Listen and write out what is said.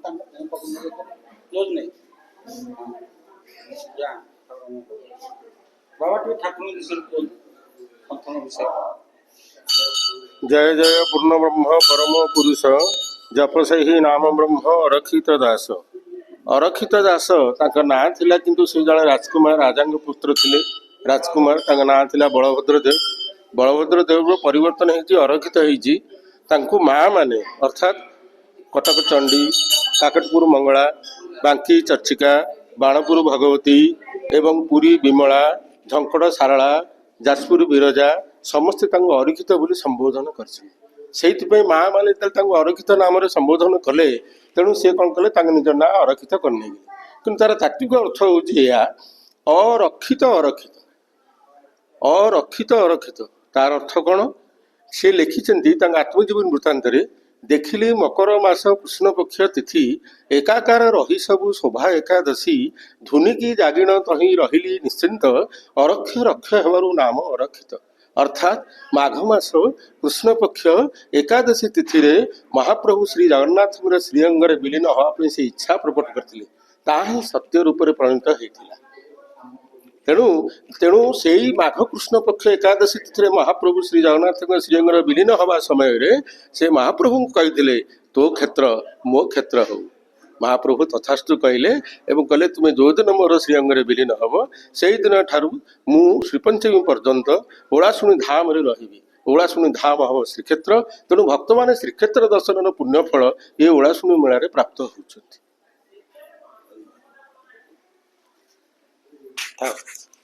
Close नहीं या बाबा T Thakur विषय पंथन विषय जय जय पूर्ण ब्रह्म परम पुरुष जपसे ही नाम ब्रह्म अरक्षित दास। अरक्षित दास तांका नाँ थिला किंतु से जड़े राजकुमार राजांग पुत्र थिले। राजकुमार तांका नाँ थिला बलभद्र देव। बलभद्र देव परिवर्तन होती अरक्षित होती तांको माँ माने अर्थात कटक चंडी काकटपुर मंगला बांकी चर्चिका बाणपुर भगवती एवं पुरी विमला झंकड़ सारला जाजपुर विरजा समस्ते अरक्षित बोली संबोधन कर माँ मैंने अरक्षित नाम संबोधन कले तेणु सी कौन कले निज ना अरक्षित करने कि तार तात्विक अर्थ हूँ अरक्षित अरक्षित अरक्षित अरक्षित तार अर्थ कौन सी लिखिं आत्मजीवन वृत्तांत देखिली मकर मास कृष्ण पक्ष तिथि एकाकार रही सबु शोभा एकादशी धुनिकी जागिण तही रही निश्चिंत अरक्ष रक्ष हेबारु नाम अरक्षित अर्थात माघ मास कृष्ण पक्ष एकादशी तिथि रे महाप्रभु श्री जगन्नाथ श्रीअंग विलीन होगापी से इच्छा प्रकट करते ताही सत्य रूप में परिणत होता। तेणु तेणु से माघ कृष्ण पक्ष एकादशी तिथि महाप्रभु श्री जगन्नाथ श्रीअंग विलीन हवा समय से महाप्रभु कही तो क्षेत्र मो क्षेत्र हो महाप्रभु तथास्तु कहले एवं कहले तुम्हें जो दिन मोर श्रीअंग विलीन हम से दिन ठारू मु श्रीपंचमी पर्यंत ओलाशुणी धाम रे रही ओलाशुणी धाम हम श्रीक्षेत्र तेणु भक्त मैंने श्रीक्षेत्र दर्शन पुण्यफल ये ओलाशुणी मेला प्राप्त होती।